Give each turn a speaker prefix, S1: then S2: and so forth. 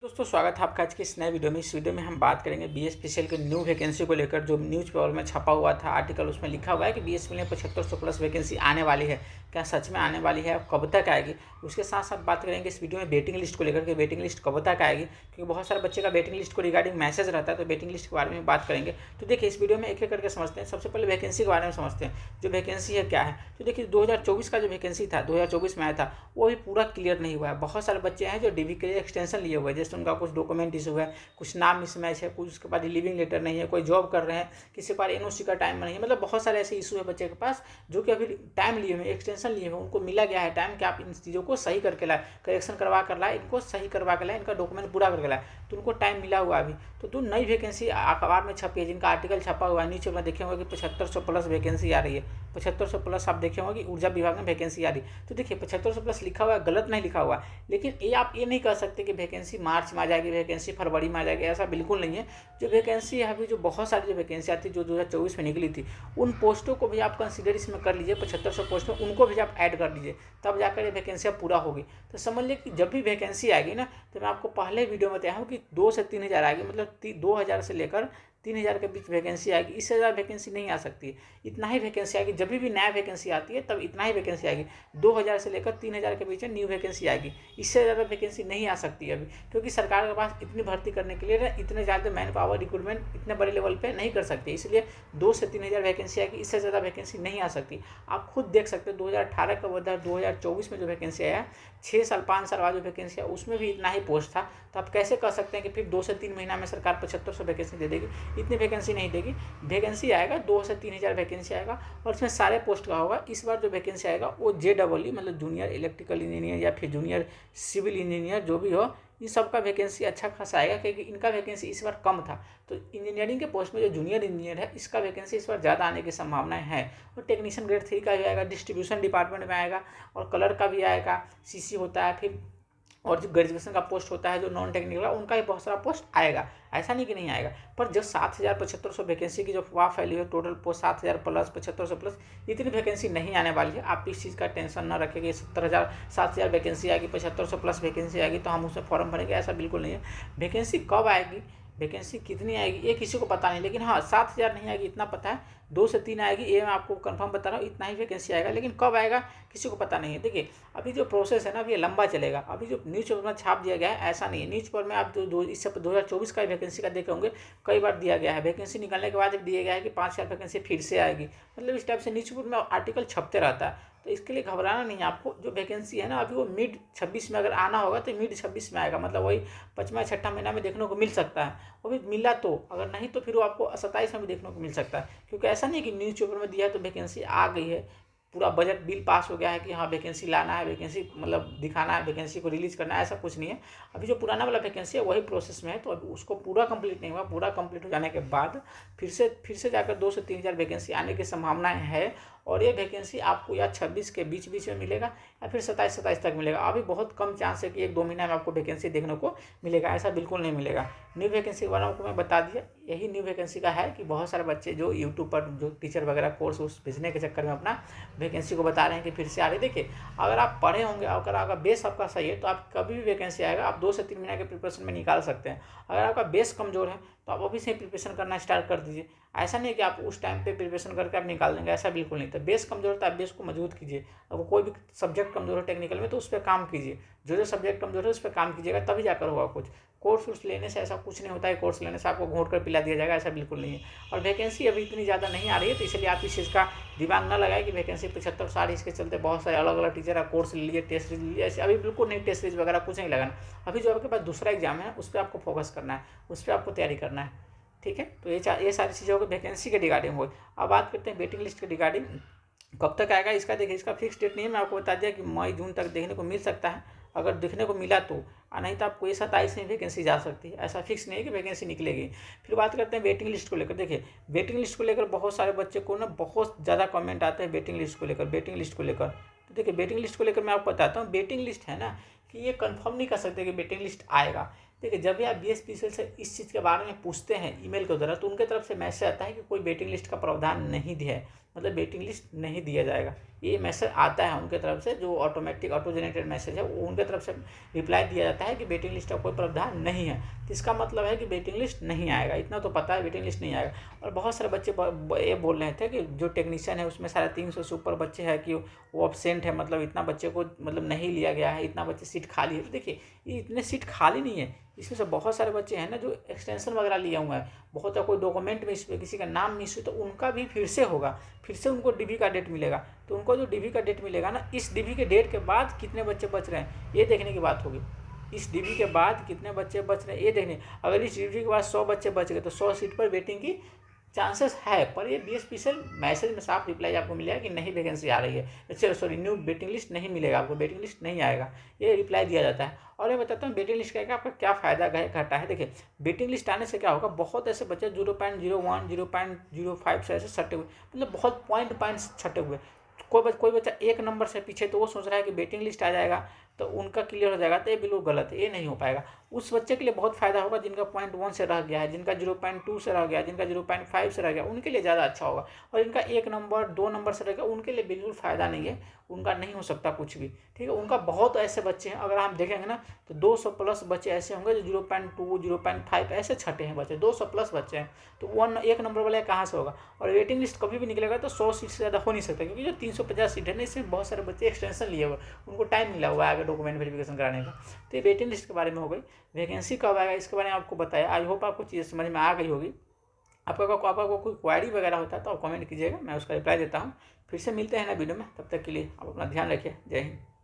S1: दोस्तों स्वागत है आपका आज की इस नए वीडियो में। इस वीडियो में हम बात करेंगे बीएसपीसीएल के न्यू वैकेंसी को लेकर। जो न्यूज़ पेपर में छपा हुआ था आर्टिकल, उसमें लिखा हुआ है कि बीएसपीसीएल में 7500 प्लस वैकेंसी आने वाली है। क्या सच में आने वाली है, कब तक आएगी? उसके साथ साथ बात करेंगे इस वीडियो में वेटिंग लिस्ट को लेकर के, वेटिंग लिस्ट कब तक आएगी, क्योंकि बहुत सारे बच्चे का वेटिंग लिस्ट को रिगार्डिंग मैसेज रहता है। तो वेटिंग लिस्ट के बारे में बात करेंगे। तो देखिए इस वीडियो में एक एक करके समझते हैं। सबसे पहले वैकेंसी के बारे में समझते हैं। जो वैकेंसी है क्या है, तो देखिए 2024 का जो वैकेंसी था 2024 में आया था, वो भी पूरा क्लियर नहीं हुआ है। बहुत सारे बच्चे हैं जो डीवी के लिए एक्सटेंशन लिए हुए हैं, जैसे उनका कुछ डॉक्यूमेंट इशू है, कुछ नाम मिसमैच है, कुछ उसके बाद लिविंग लेटर नहीं है, कोई जॉब कर रहे हैं, किसी के पास एनओसी का टाइम नहीं है। मतलब बहुत सारे ऐसे इशू है बच्चे के पास जो कि अभी टाइम लिए हुए, एक्सटेंशन लिए हुए, उनको मिला गया है टाइम कि आप इन चीज़ों को सही करके लाए, करेक्शन करवा कर लाए, इनको सही करवा के लाए, इनका डॉक्यूमेंट पूरा करके लाए, तो उनको टाइम मिला हुआ अभी। तो नई वैकेंसी अखबार में छपी है, जिनका आर्टिकल छपा हुआ है, नीचे में देखे होंगे कि 7500 प्लस वैकेंसी आ रही है। 7500 प्लस आप देखे होंगे कि ऊर्जा विभाग में वैकेंसी आ रही है। तो देखिए 7500 प्लस लिखा हुआ है, गलत नहीं लिखा हुआ है, लेकिन ये आप ये नहीं कह सकते कि वैकेंसी मार्च में आ जाएगी, वैकेंसी फरवरी में आ जाएगी, ऐसा बिल्कुल नहीं है। जो वैकेंसी है अभी, जो बहुत सारी जो वैकेंसी आती जो 2024 में निकली थी, उन पोस्टों को भी आप कंसिडर इसमें कर लीजिए। 7500 पोस्ट में उनको भी आप ऐड कर दीजिए, तब जाकर ये वैकेंसियाँ पूरा होगी। तो समझ लीजिए कि जब भी वैकेंसी आएगी ना, तो मैं आपको पहले वीडियो में बताया हूँ कि 2 से 3000 आएगी, मतलब 2000 से लेकर 3000 के बीच वैकेंसी आएगी। इससे ज़्यादा वैकेंसी नहीं आ सकती है। इतना ही वैकेंसी आएगी। जब भी नया वैकेंसी आती है तब इतना ही वैकेंसी आएगी। 2000 से लेकर 3000 के बीच में न्यू वैकेंसी आएगी। इससे ज़्यादा वैकेंसी नहीं आ सकती है अभी, क्योंकि सरकार के पास इतनी भर्ती करने के लिए इतने ज़्यादा मैन पावर रिक्रूटमेंट इतने बड़े लेवल पे नहीं कर सकती, इसलिए 2 से 3000 वैकेंसी आएगी। इससे ज़्यादा वैकेंसी नहीं आ सकती। आप खुद देख सकते हो 2018 का बदला 2024 में जो वैकेंसी आया, 6 साल 5 साल बाद जो वैकेंसी है उसमें भी इतना ही पोस्ट था। तो आप कैसे कह सकते हैं कि फिर 2 से 3 महीना में सरकार 7500 वैकेंसी दे देगी? इतनी वैकेंसी नहीं देगी। वैकेंसी आएगा 2 से 3000 वैकेंसी आएगा, और इसमें सारे पोस्ट का होगा। इस बार जो वैकेंसी आएगा वो JEE मतलब जूनियर इलेक्ट्रिकल इंजीनियर या फिर जूनियर सिविल इंजीनियर जो भी हो, इन सब का वैकेंसी अच्छा खासा आएगा, क्योंकि इनका वैकेंसी इस बार कम था। तो इंजीनियरिंग के पोस्ट में जो जूनियर इंजीनियर है, इसका वैकेंसी इस बार ज़्यादा आने की संभावनाएं है। और टेक्नीशियन ग्रेड 3 का भी आएगा, डिस्ट्रीब्यूशन डिपार्टमेंट में आएगा, और कलर का भी आएगा, CC होता है, फिर और जो ग्रेजुएशन का पोस्ट होता है जो नॉन टेक्निकल का, उनका भी बहुत सारा पोस्ट आएगा। ऐसा नहीं कि नहीं आएगा। पर जो 7000 7500 वैकेंसी की जो अफवाह फैली है, टोटल पोस्ट 7000 प्लस 7500 प्लस, इतनी वैकेंसी नहीं आने वाली है। आप इस चीज़ का टेंशन ना रखें कि 70,000 7000 वैकेंसी आएगी, 7500 प्लस वैकेंसी आएगी तो हम उसमें फॉर्म भरेंगे, ऐसा बिल्कुल नहीं है। वैकेंसी कब आएगी, वैकेंसी कितनी आएगी, ये किसी को पता नहीं, लेकिन हाँ 7000 नहीं आएगी इतना पता है। 2 से 3 आएगी, ये मैं आपको कंफर्म बता रहा हूँ। इतना ही वैकेंसी आएगा, लेकिन कब आएगा किसी को पता नहीं है। देखिए अभी जो प्रोसेस है ना, अभी ये लंबा चलेगा। अभी जो न्यूज़ पेपर में छाप दिया गया है, ऐसा नहीं है। न्यूज़ पेपर में आप जो इससे 2024 का वैकेंसी का देखे होंगे, कई बार दिया गया है। वैकेंसी निकलने के बाद दिया गया है कि 5000 वैकेंसी फिर से आएगी। मतलब इस टाइप से न्यूज़ पेपर में आर्टिकल छपते रहता है। तो इसके लिए घबराना नहीं है आपको। जो वैकेंसी है ना, अभी वो मिड 26 में अगर आना होगा तो मिड 26 में आएगा, मतलब वही 5वां 6ठा महीना में देखने को मिल सकता है। वो भी मिला तो, अगर नहीं तो फिर वो आपको 27 में भी देखने को मिल सकता है। क्योंकि ऐसा नहीं है कि न्यूज़ पेपर में दिया है तो वैकेंसी आ गई है, पूरा बजट बिल पास हो गया है कि हाँ वैकेंसी लाना है, वैकेंसी मतलब दिखाना है, वैकेंसी को रिलीज करना है, ऐसा कुछ नहीं है। अभी जो पुराना वाला वैकेंसी है वही प्रोसेस में है, तो अभी उसको पूरा कंप्लीट नहीं हुआ। पूरा कंप्लीट हो जाने के बाद फिर से जाकर 2 से 3000 वैकेंसी आने की संभावनाएं है। और ये वैकेंसी आपको या 26 के बीच बीच में मिलेगा, या फिर 27 तक मिलेगा। अभी बहुत कम चांस है कि 1-2 महीना में आपको वैकेंसी देखने को मिलेगा, ऐसा बिल्कुल नहीं मिलेगा। न्यू वैकेंसी के बारे में आपको मैं बता दिया। यही न्यू वैकेंसी का है कि बहुत सारे बच्चे जो यूट्यूब पर जो टीचर वगैरह कोर्स उस भेजने के चक्कर में अपना वैकेंसी को बता रहे हैं कि फिर से आ रही है। देखिए अगर आप पढ़े होंगे, अगर बेस आपका सही है, तो आप कभी भी वैकेंसी आएगा आप 2 से 3 महीने के प्रिपरेशन में निकाल सकते हैं। अगर आपका बेस कमज़ोर है तो आप अभी से प्रिपरेशन करना स्टार्ट कर दीजिए। ऐसा नहीं है कि आप उस टाइम पे प्रिपरेशन करके आप निकाल देंगे, ऐसा बिल्कुल नहीं। तो बेस कमज़ोर होता है, बेस को मजबूत कीजिए। अब कोई भी सब्जेक्ट कमज़ोर हो टेक्निकल में तो उस पर काम कीजिए। जो सब्जेक्ट कमज़ोर है उस पर काम कीजिएगा, तभी जाकर होगा कुछ। कोर्स लेने से ऐसा कुछ नहीं होता है, कोर्स लेने से आपको घोंट कर पिला दिया जाएगा, ऐसा बिल्कुल नहीं है। और वैकेंसी अभी इतनी ज़्यादा नहीं आ रही है, तो इसलिए आप इस चीज़ का दिमाग न लगाए कि वैकेंसी 75 सारी, इसके चलते बहुत सारे अलग अलग टीचर का कोर्स ले लिए, टेस्ट सीरीज ले लिए, ऐसे अभी बिल्कुल नहीं। टेस्ट सीरीज वगैरह कुछ नहीं लगाना। अभी जो आपके पास दूसरा एग्जाम है उस पर आपको फोकस करना है, उस पर आपको तैयारी करना है, ठीक है। तो ये सारी चीज़ें हो गई वैकेंसी के रिगार्डिंग हो। अब बात करते हैं वेटिंग लिस्ट के रिगार्डिंग, कब तक आएगा इसका। देखिए इसका फिक्स डेट नहीं है, मैं आपको बता दिया कि मई जून तक देखने को मिल सकता है। अगर देखने को मिला तो, नहीं तो आपको ये 27 में वैकेंसी जा सकती है। ऐसा फिक्स नहीं है कि वैकेंसी निकलेगी। फिर बात करते हैं वेटिंग लिस्ट को लेकर। देखिए वेटिंग लिस्ट को लेकर बहुत सारे बच्चे को ना बहुत ज़्यादा कमेंट आते हैं वेटिंग लिस्ट को लेकर, वेटिंग लिस्ट को लेकर। तो देखिए वेटिंग लिस्ट को लेकर मैं आपको बताता हूँ। वेटिंग लिस्ट है ना, कि ये कंफर्म नहीं कर सकते कि वेटिंग लिस्ट आएगा। देखिए जब भी आप बीएसपीसीएल से इस चीज़ के बारे में पूछते हैं ईमेल के द्वारा, तो उनके तरफ से मैसेज आता है कि कोई वेटिंग लिस्ट का प्रावधान नहीं दिया है। मतलब वेटिंग लिस्ट नहीं दिया जाएगा। ये मैसेज आता है उनके तरफ से, जो ऑटोमेटिक ऑटो जनरेटेड मैसेज है वो उनके तरफ से रिप्लाई दिया जाता है कि वेटिंग लिस्ट का कोई प्रावधान नहीं है। तो इसका मतलब है कि वेटिंग लिस्ट नहीं आएगा, इतना तो पता है वेटिंग लिस्ट नहीं आएगा। और बहुत सारे बच्चे ये बोल रहे थे कि जो टेक्नीशियन है उसमें 350 से ऊपर बच्चे हैं कि वो एब्सेंट है, मतलब इतना बच्चे को मतलब नहीं लिया गया है, इतना बच्चे सीट खाली है। तो देखिए ये इतने सीट खाली नहीं है, इसमें से बहुत सारे बच्चे हैं ना जो एक्सटेंशन वगैरह लिया हुआ है, बहुत कोई डॉक्यूमेंट मिस हुए, किसी का नाम मिस हुई, तो उनका भी फिर से होगा, फिर से उनको डीबी का डेट मिलेगा। तो उनको जो डीबी का डेट मिलेगा ना, इस डीबी के डेट के बाद कितने बच्चे बच रहे हैं ये देखने की बात होगी। इस डीबी के बाद कितने बच्चे बच रहे हैं ये देखने, अगर इस डीबी के बाद 100 बच्चे बच गए तो 100 सीट पर वेटिंग की चांसेस है। पर ये बीएसपीसीएल मैसेज में साफ रिप्लाई आपको मिलेगा कि नहीं वैकेंसी आ रही है, चलो सॉरी न्यू वेटिंग लिस्ट नहीं मिलेगा आपको, वेटिंग लिस्ट नहीं आएगा, ये रिप्लाई दिया जाता है। और ये बताता हूँ वेटिंग लिस्ट का आपका क्या फ़ायदा घाटा है। देखिए वेटिंग लिस्ट आने से क्या होगा, बहुत ऐसे बच्चे 0.01 0.05 से ऐसे छटे हुए, मतलब बहुत पॉइंट छटे हुए। कोई बच्चा एक नंबर से पीछे, तो वो सोच रहा है कि वेटिंग लिस्ट आ जाएगा तो उनका क्लियर हो जाएगा, तो ये बिल्कुल गलत है, ये नहीं हो पाएगा। उस बच्चे के लिए बहुत फ़ायदा होगा जिनका 0.1 से रह गया है, जिनका 0.2 से रह गया, जिनका 0.5 से रह गया, उनके लिए ज़्यादा अच्छा होगा। और जिनका 1 नंबर 2 नंबर से रह गया उनके लिए बिल्कुल फ़ायदा नहीं है, उनका नहीं हो सकता कुछ भी, ठीक है। उनका बहुत ऐसे बच्चे हैं, अगर हम देखेंगे ना तो 200 प्लस बच्चे ऐसे होंगे जो 0.2 0.5 ऐसे छठे हैं बच्चे, 200 प्लस बच्चे हैं। तो 1 नंबर वाले कहाँ से होगा। और वेटिंग लिस्ट कभी भी निकलेगा तो 100 सीट से ज़्यादा हो नहीं सकता, क्योंकि जो 350 सीट है ना, इसमें बहुत सारे बच्चे एक्सटेंशन लिए हुए, उनको टाइम मिला हुआ है आगे डॉक्यूमेंट वेरिफिकेशन कराने का। तो ये वेटिंग लिस्ट के बारे में हो गई। वैकेंसी कब आएगा इसके बारे में आपको बताया, आई होप आपको चीज़ें समझ में आ गई होगी। आपका कोई क्वारी वगैरह होता है तो आप कमेंट कीजिएगा, मैं उसका रिप्लाई देता हूँ। फिर से मिलते हैं ना वीडियो में, तब तक के लिए आप अपना ध्यान रखिए। जय हिंद।